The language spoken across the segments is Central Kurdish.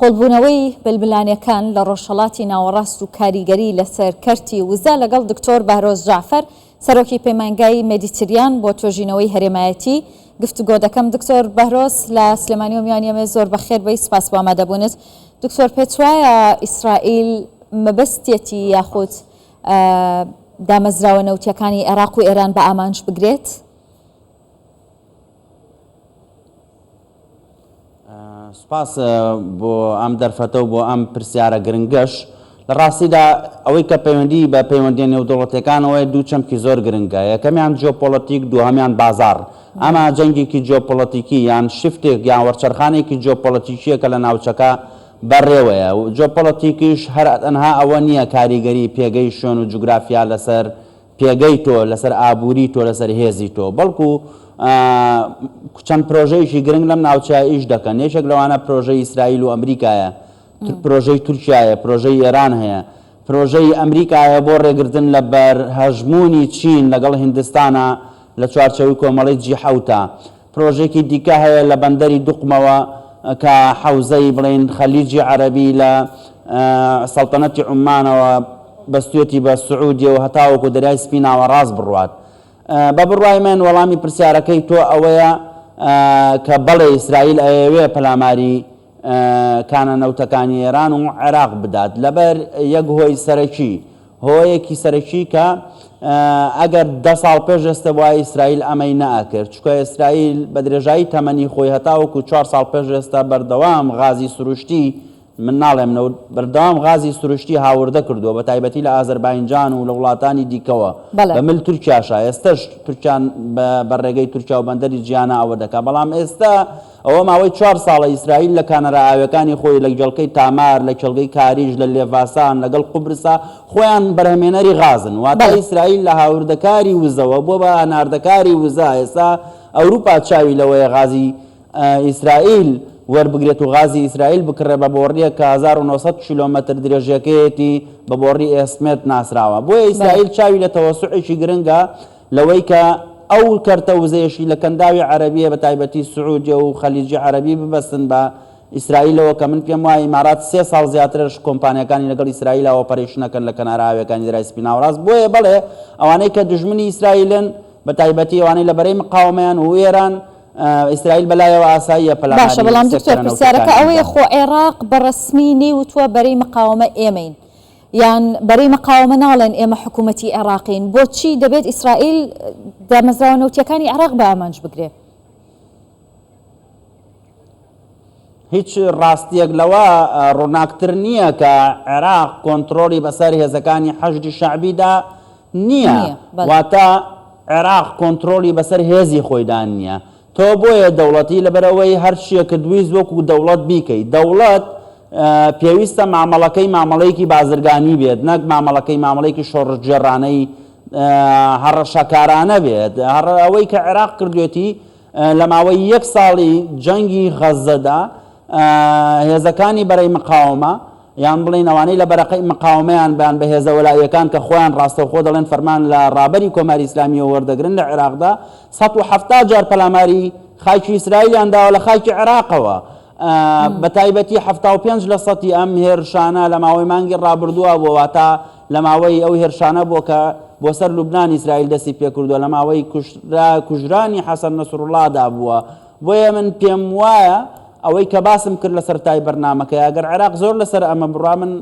قۆڵبوونەوەی بلبلانیەکان لە ڕۆژهەڵاتی ناوەڕاست و کاریگەری لەسەر کەرتی وزە لەگەڵ دکتۆر بەهرۆز جعفەر سەرۆکی پەیمانگای مێدیتریان بۆ تۆژینەوەی هەرێمایەتی گفتوگۆ دەکەم. دکتۆر بەهرۆز لە سلێمانی و میوانیەمە زۆر بەخێر بەی سپاس بۆ ئامادەبوونت. دکتۆر پێت وایە ئیسرائیل مەبەستێتی یاخود دامەزراوە نەوتیەکانی عێراق و ئێران بە ئامانج بگرێت؟ سپاس بۆ ئەم دەرفەتە و بۆ ئەم پرسیارە گرنگەش. لە ڕاستیدا ئەوەی کە پەیوەندی بە پەیوەندی نێودوڵەتیەکانەوەی دوو چەمکی زۆر گرنگە. یەکەمیان جیۆپۆلیتیک، دووهەمیان بازار. ئەمە جەنگێکی جیۆپۆلیتیکی یان شفتێک یان وەرچەرخانێکی جیۆپۆلیتیکیە کە لە ناوچەکە بەڕێوەیە و جیۆپۆلیتیکیش هەر تەنها ئەوە نییە کاریگەری پێگەی شوێن و جوگرافیا لەسەر پێگەی تۆ، لەسەر ئابووری تۆ، لەسەر هێزی تۆ، بەڵکو چەند پرۆژەیەکی گرنگ لەم ناوچەیە ئیش دەکەن. یەکێک لەوانە پرۆژەی ئیسرائیل و ئەمریکایە، پرۆژەی تورکیایە، پرۆژەی ئێران هەیە، پرۆژەی ئەمریکایە بۆ ڕێگرتن لە بەرهەژموونی چین لەگەڵ هیندستانە لە چوارچەوەی کۆمەڵی جی7. پرۆژێکی دیکە هەیە لە بەندەری دوقمەوە کە حەوزەی بڵێن خەلیجی عەرەبی لە سەڵتەنەتی عومانەوە بەستوێتی بە سعودیە و هەتاوەکو دەریای سپی ناوەڕاست بڕوات. بە بڕوای من وەڵامی پرسیارەکەی تۆ ئەوەیە کە بەڵێ ئیسرائیل ئەوێ پەلاماری کانە نەوتەکانی ئێران و عێراق بدات لەبەر یەک هۆی سەرەکی، هۆیەکی سەرەکی کە ئەگەر 10 ساڵ پێش ئێستا وای ئیسرائیل ئەمەی نەئەکرد، چونکە ئیسرائیل بە درێژایی تەمەنی خۆی هەتاوەکو 4 ساڵ پێش ئێستا بەردەوام غازی سروشتی، من ناڵێم بەردەوام غازی سروشتی هاوردە کردووە بە تایبەتی لە ئازەربایجان و لە وڵاتانی دیکەوە بە مل تورکیاشە. ئێستش تورکیان بە ڕێگەی تورکیا و بەندەری جیانە ئەوە دەکات، بەڵام ئێستا ئەوە ماوەی 4 ساڵە ئیسرائیل لە کانەرە ئاویەکانی خۆی لە جەڵکەی تامار، لە کێڵگەی کاریژ، لە لێڤاسان، لەگەڵ قوبرسا خۆیان بەرهەمێنەری غازن. واتە ئیسرائیل لە هاوردەکاری وزەوە بۆ بە هەناردەکاری وزە ئێستا ئەوروپا چاوی لەوەیە غازی ئیسرائیل وەربگرێت و غازی ئیسرائیل بکڕێ بە بۆڕیە کە 1900 کیلۆمەتر درێژەکەیەتی بە بۆڕی ئێسمێت ناسراوە. بۆیە ئیسرائیل چاوی لە تەوەسوعێکی گرنگە لەوەی کە ئەو کەرتە وزەیەشی لە کەنداوی عەرەبیە بە تایبەتی سعودیە و خەلیجی عەرەبی ببەستن بە ئیسرائیلەوە کە من پێم وایە ئیمارات 3 ساڵ زیاترش کۆمپانیەکانی لەگەڵ ئیسرائیلەوە ئۆپەرێشنەکەن لە کەنارە ئاویەکانی دەریای سپی ناوەڕاست. بۆیە بەڵێ ئەوانەی کە دژمنی ئیسرائیلن بە تایبەتی ئەوانەی لە بەرەی مقاومەیان و ئێران ئیسرائیل بەلایەوە ئاساییە پەلاماری. باشە، بەڵام دکتۆر پرسیارەکە ئەوەیە خۆ عێراق بەڕەسمی نێوتووە بەرەی مقاومە ئێمەین یان بەرەی مقاومە ناڵێن ئێمە حکوومەتی عێراقین، بۆچی دەبێت ئیسرائیل دامەزراوە نەوتیەکانی عێراق بە ئامانج بگرێت؟ هیچ ڕاستیەک لەوە ڕووناکتر نییە کە عێراق کۆنتڕۆلی بەسەر هێزەکانی حەشدی شەعبیدا نییە، واتە عێراق کۆنتڕۆلی بەسەر هێزی خۆیدان نییە. تۆ بۆیە دەوڵەتی لەبەرەوەی هەر شیە کە دویست وەکو دەوڵەت بیکەیت. دەوڵەت پێویستە مامەڵەکەی مامەڵەیەکی بازرگانی بێت، نەک مامەڵەیەکی شۆڕژێڕانەی هەڕەشەکارانە بێت. ئەوەی کە عێراق کردوێتی لە ماوەی 1 ساڵی جەنگی غەزەدا هێزەکانی بەرەی مقاومە یان بڵین ئەوانەی لە بەرەقەی مقاومەیان بەیان بە هێزە وەلایەکان کە خۆیان ڕاستەوخۆ دەڵێن فەرمان لە ڕابەری کۆماری ئیسلامیەوە وەردەگرن لە عێراقدا 170 جار پەلاماری خاکی ئیسرائیلیان داوە لە خاکی عێراقەوە. بە تایبەتی 75 لە سەتی ئەم هێرشانە لە ماوەی مانگی ڕابردووە بۆ، واتە لە ماوەی ئەو هێرشانە بووە کە بۆ سەر لوبنان ئیسرائیل دەستی پێکردووە، لە ماوەی کوژرانی حەسەن نەسروڵڵادا بووە. بۆیە من پێم وایە ئەوەی کە باسم کرد لە سەرەتای بەرنامەکە ئەگەر عێراق زۆر لەسەر ئەمە بڕوا، من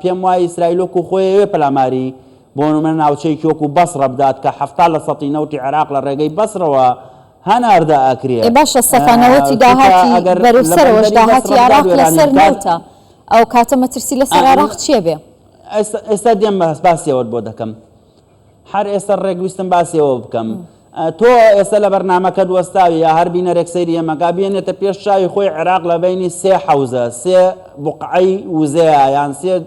پێم وایە ئیسرائیل وەکو خۆی پەلاماری بۆ نمونە ناوچەیەکی وەکو بەسڕە بدات کە 70 لە سەتی نەوتی عێراق لە ڕێگەی بەسڕەوە هەناردا ئەکرێت. باشە، سەفانەوەتی داهاتی بەروسەرەوەش داهاتی عێراق لەسەر نەوتە، ئەو کاتە مەترسی لەسەر عێراق چییە بێ؟ ئێستا دێم باسیەوەت بۆ دەکەم، هەر ئێستا ڕێگویستم باسیەوە بکەم. تۆ ئێستا لە بەرنامەکە دووەستاوی یا هەر بینەرێک سەیری ئەمەکە بێنێتە پێش چاوی خۆی عێراق لە بینی 3 حەوزە، 3 بوقعەی وزەیە یان 3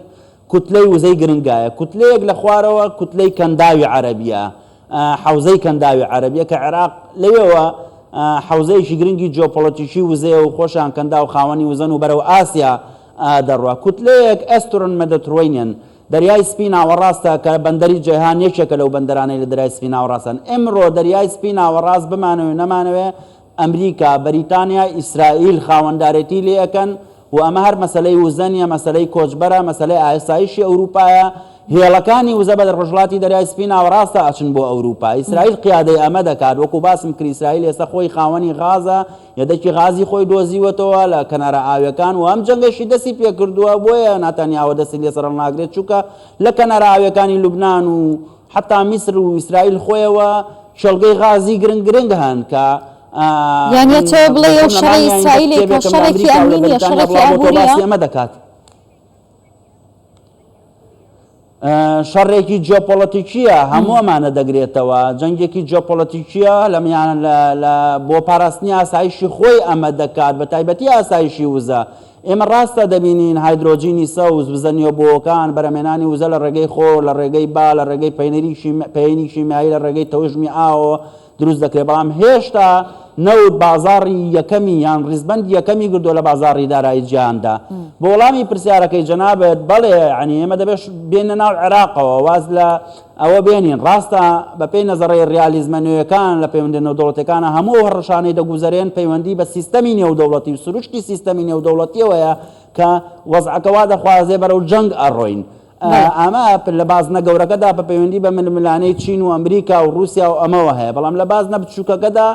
کوتلەی وزەی گرنگایە. کوتلەیەک لە خوارەوە کوتلەی کەنداوی عەرەبیە، حەوزەی کەنداوی عەرەبیە کە عێراق لەوێوە حەوزەیەکی گرنگی جیۆپۆلیتیکی وزەیە و خۆشیان کەندا و خاوەنی وزەن و بەرەو ئاسیا دەڕوا. کوتلەیەک ئەسترن مەدەترۆینێن دەریای سپی ناوەڕاستە کە بەندەری جیهان یەکێکە لەو بەندەرانەی لە دەریای سپی ناوەڕاستن. ئێمڕۆ دەریای سپی ناوەڕاست بمانەوێ نەمانەوێ ئەمریکا، بەریتانیا، ئیسرائیل خاوەندارێتی لێ ئەەکەن و ئەمە هەر مەسلەی وزەنیە، مەسلەی کۆچبەرە، مەسلەی ئاسایشی ئەوروپایە. هێڵەکانی وزە بە ڕۆژهەڵاتی دەریای سپی ناوەڕاستە ئەچن بۆ ئەوروپا. ئیسرائیل قیادەی ئەمە دەکات، وەکو باسم کرد ئیسرائیل ئێستا خۆی خاوەنی غازە، یەدەکی غازی خۆی دۆزیوەتەوە لە کەنارە ئاویەکان و ئەم جەنگەشی دەستی پێ کردووە، بۆیە ناتانیاوە دەستی لێسەر ناگرێت، چونکە لە کەنارە ئاویەکانی لوبنان و حتا میسر و ئیسرائیل خۆیەوە شەڵگەی غازی گرنگ هەن کە یانە تۆ بڵێ ئەو شەڕی ئیسرائیلی کە شەڕێکی ئەمنیە، شەڕێکی ئابووریە ئەمە دەکات. شەڕێکی جیۆپۆلیتیکیە، هەموو ئەمانە دەگرێتەوە، جەنگێکی جیۆپۆلیتیکیە بۆ پاراستنی ئاسایشی خۆی ئەمە دەکات، بە تایبەتی ئاسایشی وزە. ئێمە ڕاستە دەبینین هایدرۆجینی سەوز وزە نیۆبۆکان بەرەمێنانی وزە لە ڕێگەی خۆ، لە ڕێگەی با، لە ڕێگەی پەیەنی شیمیایی، لە ڕێگەی تەوژمی ئاوە دروست دەکرێت، بەڵام هێشتا نەوت بازاڕی یەکەمی یان ڕیزبەند یەکەمی گردۆ لە بازاڕی دارایی جیهاندا. بۆ وەڵامی پرسیارەکەی جەنابێت بەڵێ ینی ئێمە دەبێت بێنە ناو عێراقەوە، واز لە ئەوە بێنین. ڕاستە بە پێی نەزەڕەی ڕیالیزمە نوێیەکان لە پەیوەندی نێودەوڵەتیەکانە هەموو هەڕەشانەی دەگوزارێن پەیوەندی بە سیستەمی نێودەوڵەتی و سروشتی سیستەمی نێودەوڵەتیەوەیە کە وەزعەکەوا دەخوازێ بەرەو جەنگ ئەڕۆین. ئەمە لە بازنە گەورەکەدا بە پەیوەندی بە ململانەی چین و ئەمریکا و رووسیا و ئەمەوە هەیە، بەڵام لە بازنە بچووکەکەدا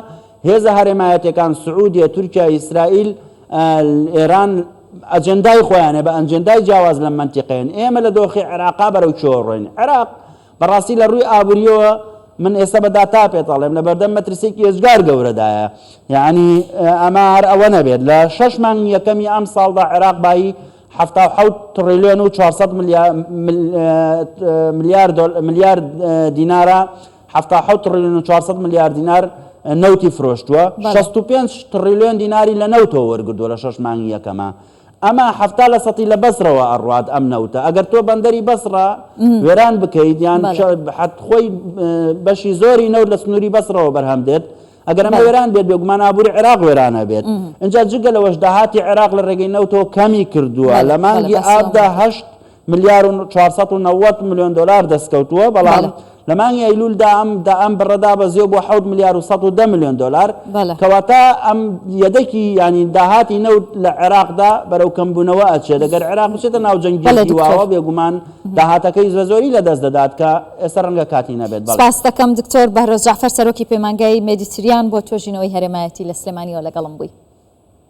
هێزە هەرێمایەتەکان سعودیە، تورکیا، ئیسرائیل، ئێران ئەجەندای خۆیانێ بە ئەجەندای جیاواز لە منتیقەیەن. ئێمە لە دۆخی عێراقا بەرەو چۆڕۆین. عێراق بەڕاستی لە ڕووی ئابووریەوە من ئێستا بەداتا پێتەڵێم لە بەردەم مەترسێکی ێجگار گەورەدایە، یعنی ئەمە هەر ئەوە نەبێت لە 6 مانگی یەکەمی ئەم ساڵدا عێراق بایی 77 تریلیۆن و 400 ملیار دینارە، 77 تریلیۆن و 400 ملیار دینار نەوتی فرۆشتووە، 65 تریلیۆن دیناری لە نەوتەوە وەرگردووە لە 6 مانگی یەکەمە. ئەمە هەفتا لە سەتی لە بەسرەوە ئەڕوات ئەم نەوتە. ئەگەر تۆ بەندەری بەسڕە وێران بکەیت یان خۆی بەشی زۆری نەوت لە سنووری بەسرەوە بەرهەم دێت، ئەگەر ئەمە وێران بێت بێگومان ئابووری عێراق وێرانە بێت. اینجا جگە لەوەش داهاتی عێراق لە ڕێگەی نەوتەوە کەمی کردووە، لە مانگی ئابدا 8 ملیار و 490 میلیۆن دلار دەستکەوتووە، بەڵام لە مانگی ئەیلولدا ئەم بڕەدا بەزیێ بۆ 7 ملیار و 110 میلیۆن دلار، کەواتە ئەم یەدەکی ینی داهاتی نەوت لە عێراقدا بەرەو کەمبوونەوە ئەچێت. دەگەر عێراق بچێتە ناو جەنگێکی واوە بێگومان داهاتەکەی زۆری لە دەست دەدات کە ئێستا ڕەنگە کاتی نەبێت. سپاس دەکەم دکتۆر بەهرۆز جعفەر، سەرۆکی پێمانگای مێدیتریان بۆ توێژینەوەی هەرێمایەتی لە سلێمانیەوە لەگەڵم بووی.